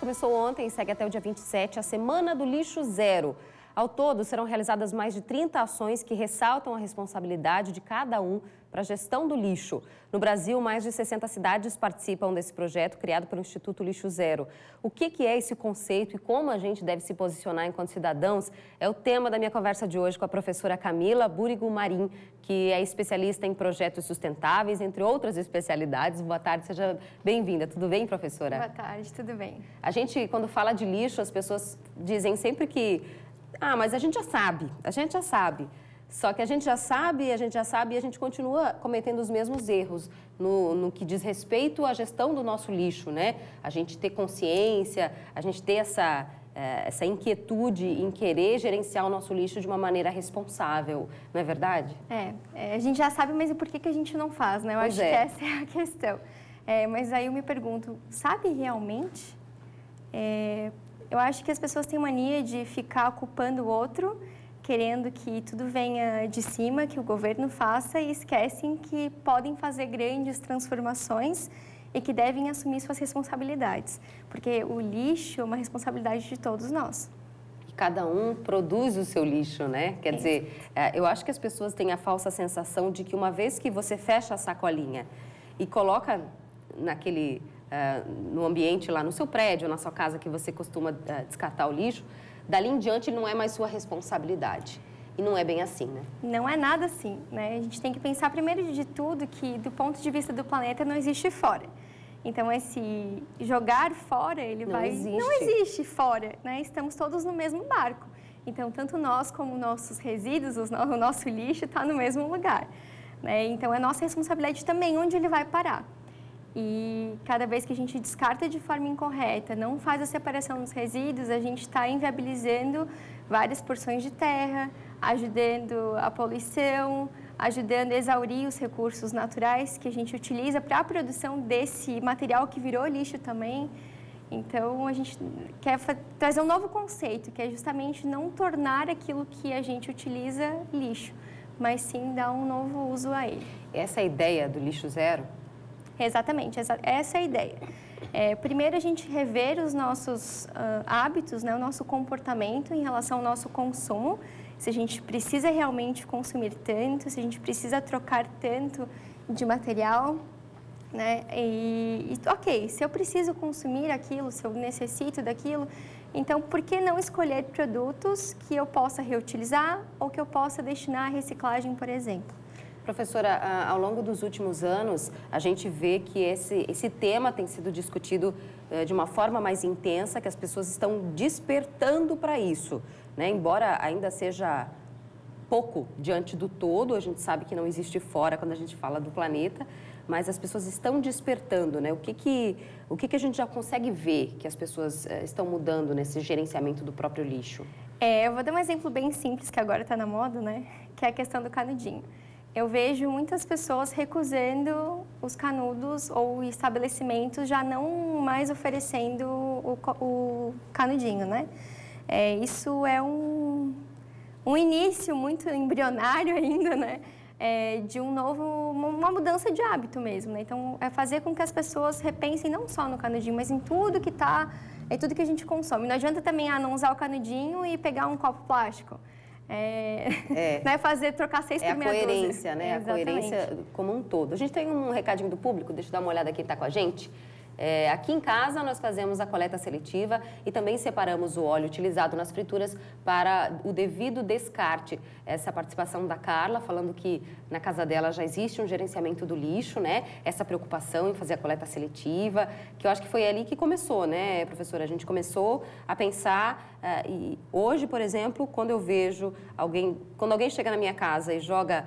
Começou ontem e segue até o dia 27 a Semana do Lixo Zero. Ao todo, serão realizadas mais de 30 ações que ressaltam a responsabilidade de cada um para a gestão do lixo. No Brasil, mais de 60 cidades participam desse projeto criado pelo Instituto Lixo Zero. O que é esse conceito e como a gente deve se posicionar enquanto cidadãos é o tema da minha conversa de hoje com a professora Camila Búrigo Marim, que é especialista em projetos sustentáveis, entre outras especialidades. Boa tarde, seja bem-vinda. Tudo bem, professora? Boa tarde, tudo bem. A gente, quando fala de lixo, as pessoas dizem sempre que mas a gente já sabe. Só que a gente já sabe e a gente continua cometendo os mesmos erros no que diz respeito à gestão do nosso lixo, né? A gente ter consciência, a gente ter essa inquietude em querer gerenciar o nosso lixo de uma maneira responsável, não é verdade? A gente já sabe, mas e por que a gente não faz, né? Eu acho que essa é a questão. Mas aí eu me pergunto, sabe realmente? Eu acho que as pessoas têm mania de ficar culpando o outro, querendo que tudo venha de cima, que o governo faça, e esquecem que podem fazer grandes transformações e que devem assumir suas responsabilidades. Porque o lixo é uma responsabilidade de todos nós. E cada um produz o seu lixo, né? Quer dizer, eu acho que as pessoas têm a falsa sensação de que uma vez que você fecha a sacolinha e coloca no ambiente lá no seu prédio, na sua casa que você costuma descartar o lixo, dali em diante não é mais sua responsabilidade. E não é bem assim, né? Não é nada assim, né? A gente tem que pensar primeiro de tudo que do ponto de vista do planeta não existe fora. Então esse jogar fora, não existe fora, né? Estamos todos no mesmo barco. Então tanto nós como nossos resíduos, o nosso lixo está no mesmo lugar, né? Então é nossa responsabilidade também onde ele vai parar. E cada vez que a gente descarta de forma incorreta, não faz a separação dos resíduos, a gente está inviabilizando várias porções de terra, ajudando a poluição, ajudando a exaurir os recursos naturais que a gente utiliza para a produção desse material que virou lixo também. Então, a gente quer trazer um novo conceito, que é justamente não tornar aquilo que a gente utiliza lixo, mas sim dar um novo uso a ele. Essa é a ideia do lixo zero? Exatamente, essa é a ideia. Primeiro, a gente rever os nossos hábitos, né, o nosso comportamento em relação ao nosso consumo, se a gente precisa realmente consumir tanto, se a gente precisa trocar tanto de material, né? Ok, se eu preciso consumir aquilo, se eu necessito daquilo, então por que não escolher produtos que eu possa reutilizar ou que eu possa destinar à reciclagem, por exemplo? Professora, ao longo dos últimos anos, a gente vê que esse tema tem sido discutido de uma forma mais intensa, que as pessoas estão despertando para isso, né? Embora ainda seja pouco diante do todo, a gente sabe que não existe fora quando a gente fala do planeta, mas as pessoas estão despertando, né? O que a gente já consegue ver que as pessoas estão mudando nesse gerenciamento do próprio lixo? Eu vou dar um exemplo bem simples, que agora está na moda, né? Que é a questão do canudinho. Eu vejo muitas pessoas recusando os canudos ou estabelecimentos já não mais oferecendo o canudinho, né? Isso é um início muito embrionário ainda, né? De uma mudança de hábito mesmo, né? Então, é fazer com que as pessoas repensem não só no canudinho, mas em tudo que tudo que a gente consome. Não adianta também não usar o canudinho e pegar um copo plástico. Né, trocar 6 por meia dúzia. A coerência, né? Exatamente. A coerência como um todo. A gente tem um recadinho do público, deixa eu dar uma olhada quem está com a gente. Aqui em casa nós fazemos a coleta seletiva e também separamos o óleo utilizado nas frituras para o devido descarte. Essa participação da Carla, falando que na casa dela já existe um gerenciamento do lixo, né? Essa preocupação em fazer a coleta seletiva, que eu acho que foi ali que começou, né, professora? A gente começou a pensar e hoje, por exemplo, quando alguém chega na minha casa e joga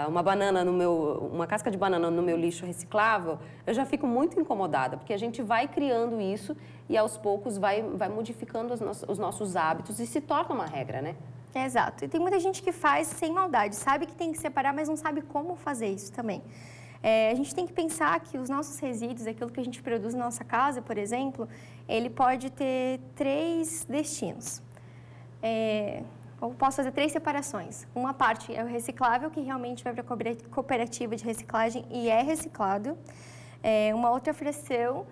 uma casca de banana no meu lixo reciclável, eu já fico muito incomodada, porque a gente vai criando isso e aos poucos vai modificando os nossos hábitos e se torna uma regra, né? Exato. E tem muita gente que faz sem maldade, sabe que tem que separar, mas não sabe como fazer isso também. A gente tem que pensar que os nossos resíduos, aquilo que a gente produz na nossa casa, por exemplo, ele pode ter 3 destinos. Eu posso fazer 3 separações. Uma parte é o reciclável, que realmente vai para a cooperativa de reciclagem e é reciclado. Uma outra fração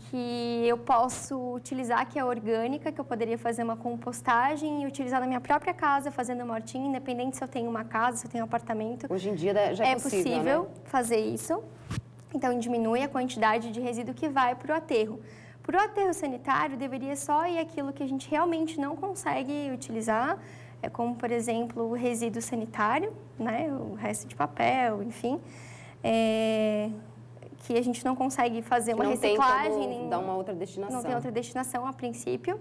que eu posso utilizar, que é orgânica, que eu poderia fazer uma compostagem e utilizar na minha própria casa, fazendo uma hortinha, independente se eu tenho uma casa, se eu tenho um apartamento. Hoje em dia já é possível, né? Fazer isso. Então, diminui a quantidade de resíduo que vai para o aterro. Para o aterro sanitário, deveria só ir aquilo que a gente realmente não consegue utilizar, como, por exemplo, o resíduo sanitário, né? O resto de papel, enfim. Que a gente não consegue fazer uma reciclagem. Nem dar uma outra destinação. Não tem outra destinação a princípio.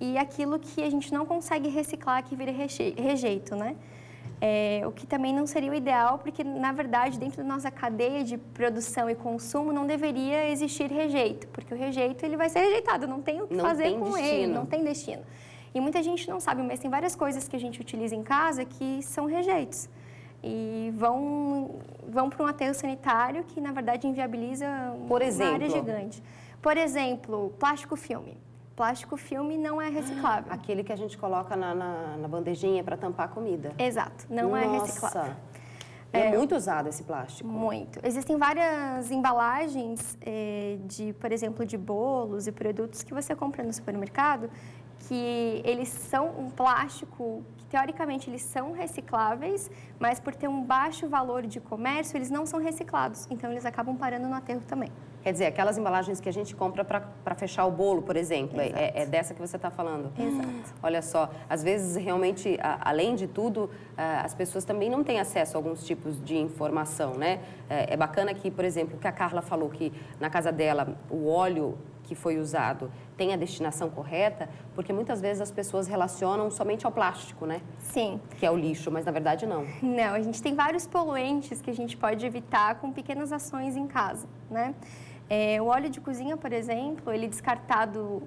E aquilo que a gente não consegue reciclar, que vira rejeito, né? O que também não seria o ideal, porque, na verdade, dentro da nossa cadeia de produção e consumo, não deveria existir rejeito, porque o rejeito ele vai ser rejeitado, não tem o que fazer com ele, não tem destino. E muita gente não sabe, mas tem várias coisas que a gente utiliza em casa que são rejeitos. E vão para um aterro sanitário que, na verdade, inviabiliza uma área gigante. Por exemplo, plástico filme. Plástico filme não é reciclável. Aquele que a gente coloca na bandejinha para tampar a comida. Exato, não é reciclável. É muito usado esse plástico. Muito. Existem várias embalagens por exemplo, de bolos e produtos que você compra no supermercado que eles são um plástico que, teoricamente, eles são recicláveis, mas por ter um baixo valor de comércio, eles não são reciclados. Então, eles acabam parando no aterro também. Quer dizer, aquelas embalagens que a gente compra para fechar o bolo, por exemplo, é dessa que você está falando? Exato. Olha só, às vezes, realmente, além de tudo, as pessoas também não têm acesso a alguns tipos de informação, né? É bacana que, por exemplo, que a Carla falou que na casa dela o óleo que foi usado tem a destinação correta, porque muitas vezes as pessoas relacionam somente ao plástico, né? Sim. Que é o lixo, mas na verdade não. Não, a gente tem vários poluentes que a gente pode evitar com pequenas ações em casa, né? O óleo de cozinha, por exemplo, ele descartado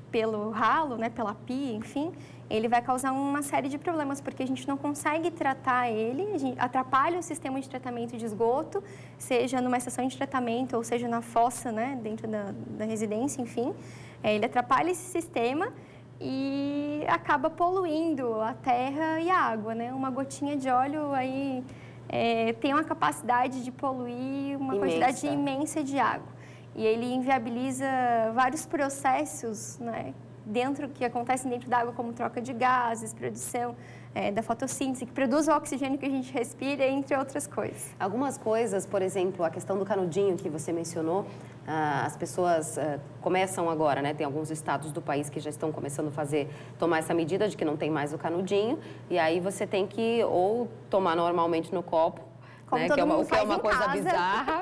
pelo ralo, né, pela pia, enfim, ele vai causar uma série de problemas, porque a gente não consegue tratar ele, a gente atrapalha o sistema de tratamento de esgoto, seja numa estação de tratamento ou seja na fossa, né, dentro da residência, enfim. Ele atrapalha esse sistema e acaba poluindo a terra e a água, né? Uma gotinha de óleo aí tem uma capacidade de poluir uma quantidade imensa de água. E ele inviabiliza vários processos, né, que acontecem dentro da água, como troca de gases, produção da fotossíntese, que produz o oxigênio que a gente respira, entre outras coisas. Algumas coisas, por exemplo, a questão do canudinho que você mencionou, as pessoas começam agora, né? Tem alguns estados do país que já estão começando a tomar essa medida de que não tem mais o canudinho, e aí você tem que ou tomar normalmente no copo, né? Que é uma coisa bizarra.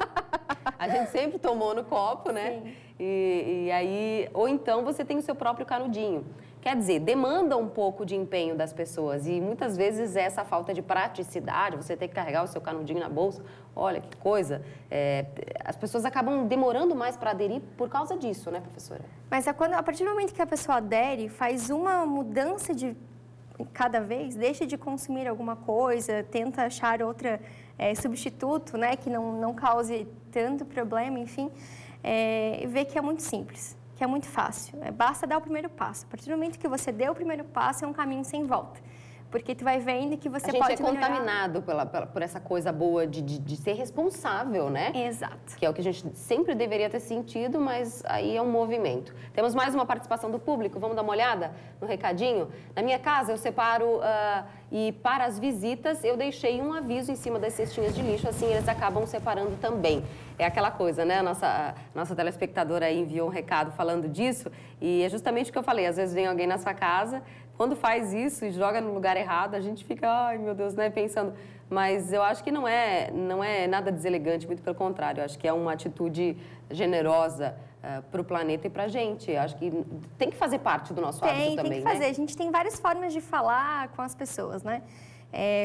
A gente sempre tomou no copo, né? Sim. E aí, ou então você tem o seu próprio canudinho. Quer dizer, demanda um pouco de empenho das pessoas e muitas vezes essa falta de praticidade, você ter que carregar o seu canudinho na bolsa, olha que coisa, as pessoas acabam demorando mais para aderir por causa disso, né, professora? Mas a partir do momento que a pessoa adere, faz uma mudança de cada vez, deixa de consumir alguma coisa, tenta achar outra substituto, né, que não cause tanto problema, enfim, vê que é muito simples, que é muito fácil. Basta dar o primeiro passo. A partir do momento que você deu o primeiro passo, é um caminho sem volta. Porque tu vai vendo que você pode melhorar. A gente é contaminado por essa coisa boa de ser responsável, né? Exato. Que é o que a gente sempre deveria ter sentido, mas aí é um movimento. Temos mais uma participação do público, vamos dar uma olhada no recadinho? Na minha casa eu separo e para as visitas eu deixei um aviso em cima das cestinhas de lixo, assim eles acabam separando também. É aquela coisa, né? A nossa telespectadora aí enviou um recado falando disso e é justamente o que eu falei, às vezes vem alguém na sua casa. Quando faz isso e joga no lugar errado, a gente fica, ai meu Deus, né, pensando. Mas eu acho que não é nada deselegante, muito pelo contrário. Eu acho que é uma atitude generosa para o planeta e para a gente. Eu acho que tem que fazer parte do nosso hábito também, tem que fazer. Né? A gente tem várias formas de falar com as pessoas, né?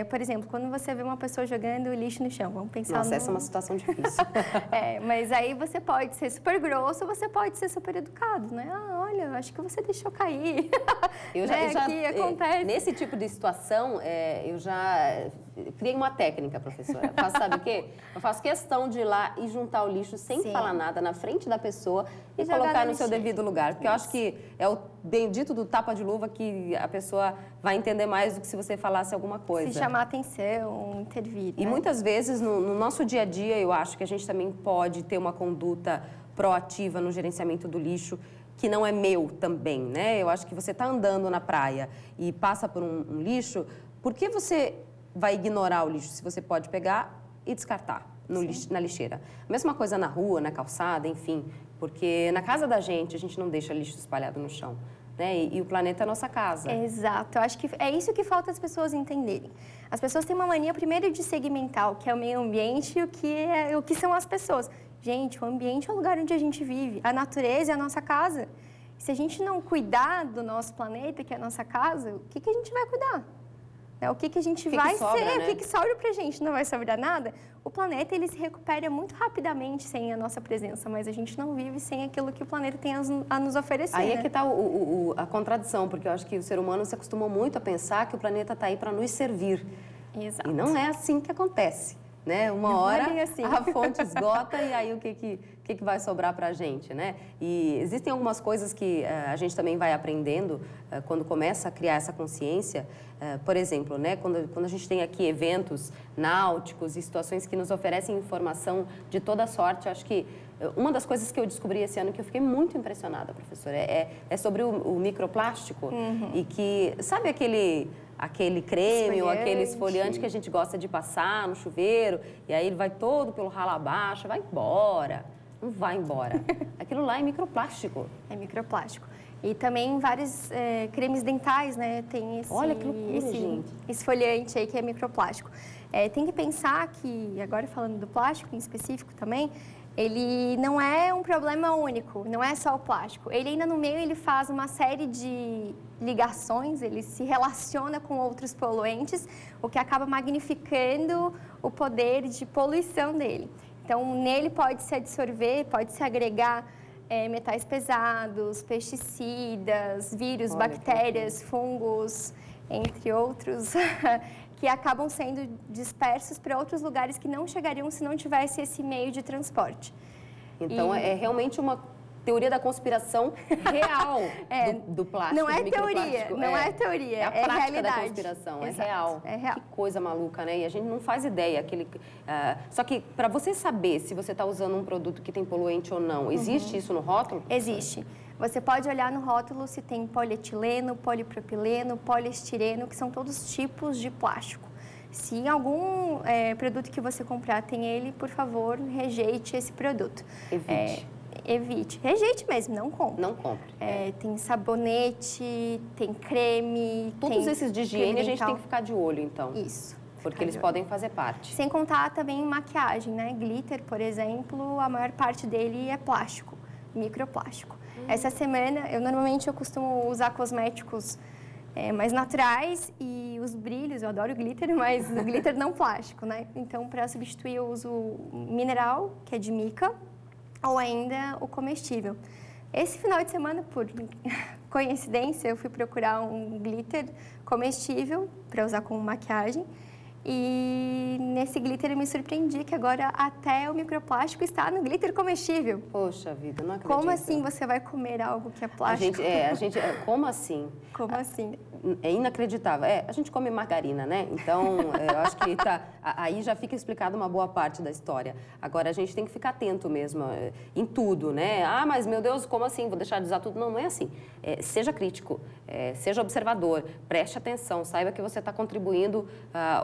Por exemplo, quando você vê uma pessoa jogando lixo no chão, vamos pensar Nossa, essa é uma situação difícil. Mas aí você pode ser super grosso ou você pode ser super educado, né? Ah, olha, acho que você deixou cair. Aqui acontece. Nesse tipo de situação, eu já criei uma técnica, professora. Sabe o quê? Eu faço questão de ir lá e juntar o lixo sem falar nada na frente da pessoa e colocar no seu devido lugar. Porque eu acho que é o bendito do tapa de luva que a pessoa vai entender mais do que se você falasse alguma coisa. Se chamar atenção, intervir. E muitas vezes, no nosso dia a dia, eu acho que a gente também pode ter uma conduta proativa no gerenciamento do lixo, que não é meu também, né? Eu acho que você está andando na praia e passa por um lixo, por que você vai ignorar o lixo se você pode pegar e descartar na lixeira? Mesma coisa na rua, na calçada, enfim, porque na casa da gente a gente não deixa lixo espalhado no chão, né? E o planeta é a nossa casa. Exato, eu acho que é isso que falta as pessoas entenderem. As pessoas têm uma mania primeiro de segmentar o que é o meio ambiente e o que são as pessoas. Gente, o ambiente é o lugar onde a gente vive, a natureza é a nossa casa. Se a gente não cuidar do nosso planeta, que é a nossa casa, o que a gente vai cuidar? O que a gente vai sobra, ser? né? O que sobra pra gente? Não vai sobrar nada? O planeta, ele se recupera muito rapidamente sem a nossa presença, mas a gente não vive sem aquilo que o planeta tem a nos oferecer. Aí né? é que está a contradição, porque eu acho que o ser humano se acostumou muito a pensar que o planeta está aí para nos servir. Exato. E não é assim que acontece, né? Uma Não hora é bem assim. a fonte esgota e aí o que vai sobrar para a gente, né? E existem algumas coisas que a gente também vai aprendendo quando começa a criar essa consciência. Por exemplo, né? Quando a gente tem aqui eventos náuticos e situações que nos oferecem informação de toda sorte, acho que uma das coisas que eu descobri esse ano que eu fiquei muito impressionada, professora, é sobre o microplástico. E que, sabe aquele creme ou aquele esfoliante que a gente gosta de passar no chuveiro e aí ele vai todo pelo ralo abaixo, vai embora. Não vai embora. Aquilo lá é microplástico. É microplástico. E também vários cremes dentais, né? Tem Olha que loucura, gente. Esfoliante aí que é microplástico. Tem que pensar que, agora falando do plástico em específico também, ele não é um problema único, não é só o plástico. Ele ainda no meio ele faz uma série de ligações, ele se relaciona com outros poluentes, o que acaba magnificando o poder de poluição dele. Então, nele pode-se absorver, pode-se agregar metais pesados, pesticidas, vírus, bactérias, fungos, entre outros, que acabam sendo dispersos para outros lugares que não chegariam se não tivesse esse meio de transporte. Então, é realmente uma teoria da conspiração real do plástico. Não é teoria, não é teoria, é a prática realidade. da conspiração, Exato, é real. É real. Que coisa maluca, né? E a gente não faz ideia. Só que, para você saber se você está usando um produto que tem poluente ou não, existe isso no rótulo? Existe. Você pode olhar no rótulo se tem polietileno, polipropileno, poliestireno, que são todos tipos de plástico. Se em algum produto que você comprar tem ele, por favor, rejeite esse produto. Evite. Rejeite mesmo, não compre. Não compre. Tem sabonete, tem creme. Todos tem esses de higiene a gente tem que ficar de olho, então. Isso. Porque eles podem fazer parte. Sem contar também maquiagem, né? Glitter, por exemplo, a maior parte dele é plástico, microplástico. Essa semana, eu costumo usar cosméticos mais naturais e os brilhos, eu adoro glitter, mas o glitter não plástico, né? Então, para substituir, eu uso mineral, que é de mica, ou ainda o comestível. Esse final de semana, por coincidência, eu fui procurar um glitter comestível para usar como maquiagem. E nesse glitter eu me surpreendi que agora até o microplástico está no glitter comestível. Poxa vida, não acredito. Como assim você vai comer algo que é plástico? Como assim? Como assim? É inacreditável. A gente come margarina, né? Então, eu acho que aí já fica explicado uma boa parte da história. Agora, a gente tem que ficar atento mesmo em tudo, né? Ah, mas meu Deus, como assim? Vou deixar de usar tudo? Não, não é assim. Seja crítico, seja observador, preste atenção, saiba que você está contribuindo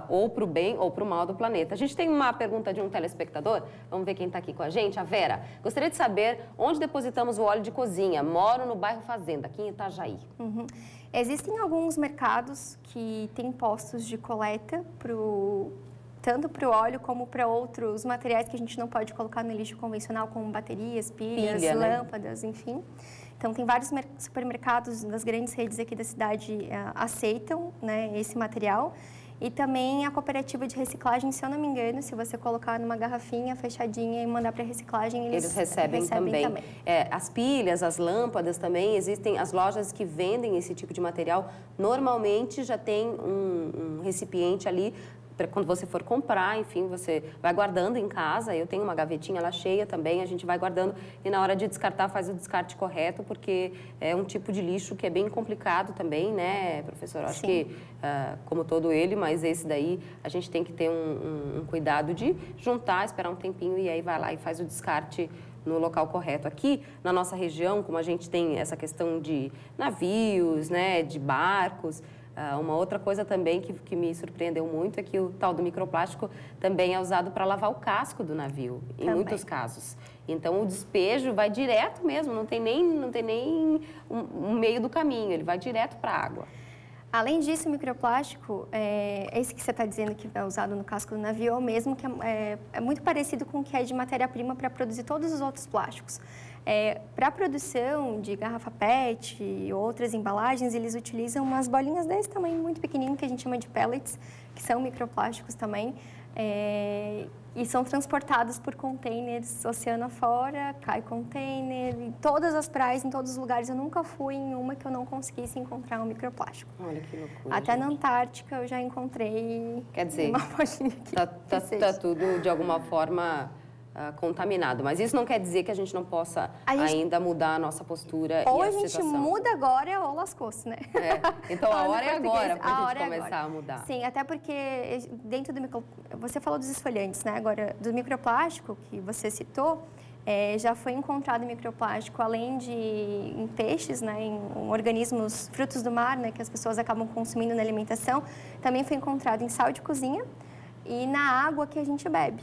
ou para o bem ou para o mal do planeta. A gente tem uma pergunta de um telespectador, vamos ver quem está aqui com a gente, a Vera. Gostaria de saber onde depositamos o óleo de cozinha. Moro no bairro Fazenda, aqui em Itajaí. Existem alguns mercados que têm postos de coleta tanto para o óleo como para outros materiais que a gente não pode colocar no lixo convencional, como baterias, pilhas, lâmpadas, enfim. Então, tem vários supermercados das grandes redes aqui da cidade aceitam, né, esse material. E também a cooperativa de reciclagem, se eu não me engano, se você colocar numa garrafinha fechadinha e mandar para reciclagem, eles recebem também. As pilhas, as lâmpadas também, existem as lojas que vendem esse tipo de material. Normalmente já tem um recipiente ali, quando você for comprar, enfim, você vai guardando em casa. Eu tenho uma gavetinha lá cheia também, a gente vai guardando e na hora de descartar faz o descarte correto, porque é um tipo de lixo que é bem complicado também, né, professor? Acho que, como todo ele, mas esse daí a gente tem que ter um cuidado de juntar, esperar um tempinho e aí vai lá e faz o descarte no local correto. Aqui, na nossa região, como a gente tem essa questão de navios, né, de barcos, uma outra coisa também que me surpreendeu muito é que o tal do microplástico também é usado para lavar o casco do navio, em muitos casos. Então, o despejo vai direto mesmo, não tem nem um meio do caminho, ele vai direto para a água. Além disso, o microplástico, esse que você está dizendo que é usado no casco do navio, é o mesmo que é muito parecido com o que é de matéria-prima para produzir todos os outros plásticos. Para a produção de garrafa PET e outras embalagens, eles utilizam umas bolinhas desse tamanho, muito pequenininho, que a gente chama de pellets, que são microplásticos também. E são transportados por containers oceano afora, cai container, em todas as praias, em todos os lugares. Eu nunca fui em uma que eu não conseguisse encontrar um microplástico. Olha que loucura. Até na Antártica eu já encontrei. Quer dizer, uma bolinha que tá tudo de alguma forma contaminado, mas isso não quer dizer que a gente não possa ainda mudar a nossa postura ou e a a gente situação. muda agora ou lascou-se, né? Então a hora é agora para a gente começar a mudar. Sim, até porque dentro do você falou dos esfoliantes, né? Agora, do microplástico que você citou, já foi encontrado microplástico além de em peixes, né? Em organismos, frutos do mar, né? Que as pessoas acabam consumindo na alimentação, também foi encontrado em sal de cozinha e na água que a gente bebe.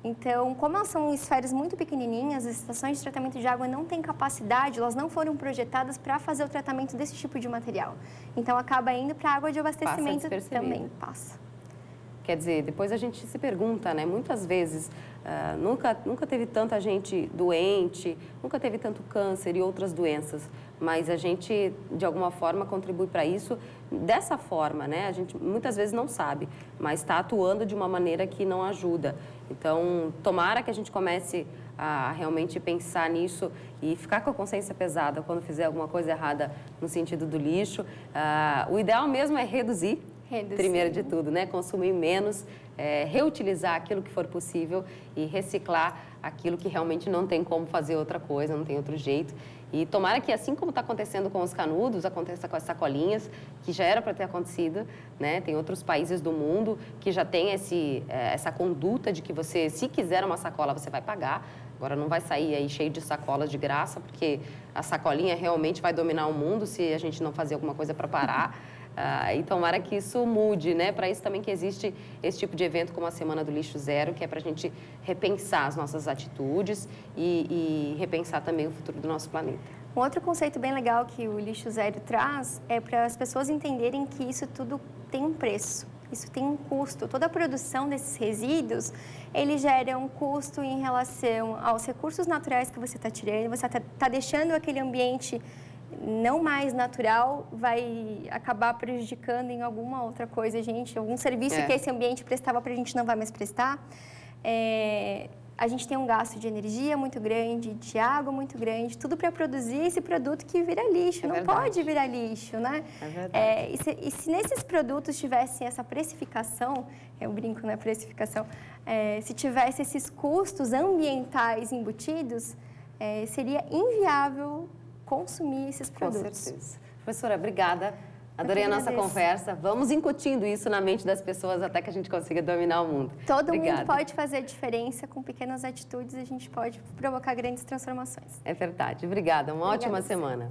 Então, como elas são esferas muito pequenininhas, as estações de tratamento de água não têm capacidade, elas não foram projetadas para fazer o tratamento desse tipo de material. Então, acaba indo para a água de abastecimento também passa. Quer dizer, depois a gente se pergunta, né? Muitas vezes, nunca teve tanta gente doente, nunca teve tanto câncer e outras doenças, mas a gente, de alguma forma, contribui para isso dessa forma, né? A gente muitas vezes não sabe, mas está atuando de uma maneira que não ajuda. Então, tomara que a gente comece a realmente pensar nisso e ficar com a consciência pesada quando fizer alguma coisa errada no sentido do lixo. O ideal mesmo é reduzir. Primeiro de tudo, né? Consumir menos, reutilizar aquilo que for possível e reciclar aquilo que realmente não tem como fazer outra coisa, não tem outro jeito. E tomara que, assim como está acontecendo com os canudos, aconteça com as sacolinhas, que já era para ter acontecido, né? Tem outros países do mundo que já tem essa conduta de que você, se quiser uma sacola, você vai pagar. Agora, não vai sair aí cheio de sacolas de graça, porque a sacolinha realmente vai dominar o mundo se a gente não fazer alguma coisa para parar. E tomara que isso mude, né? Para isso também que existe esse tipo de evento como a Semana do Lixo Zero, que é para a gente repensar as nossas atitudes e repensar também o futuro do nosso planeta. Um outro conceito bem legal que o Lixo Zero traz é para as pessoas entenderem que isso tudo tem um preço, isso tem um custo. Toda a produção desses resíduos, ele gera um custo em relação aos recursos naturais que você está tirando, você está deixando aquele ambiente não mais natural, vai acabar prejudicando em alguma outra coisa, gente. Algum serviço que esse ambiente prestava para a gente não vai mais prestar. A gente tem um gasto de energia muito grande, de água muito grande, tudo para produzir esse produto que vira lixo. Não pode virar lixo, né? É verdade. E se nesses produtos tivessem essa precificação, eu brinco, né, precificação, se tivesse esses custos ambientais embutidos, seria inviável consumir esses produtos. Com certeza. Professora, obrigada. Adorei a nossa conversa. Vamos incutindo isso na mente das pessoas até que a gente consiga dominar o mundo. Todo mundo pode fazer a diferença com pequenas atitudes, a gente pode provocar grandes transformações. É verdade. Obrigada. Uma ótima semana.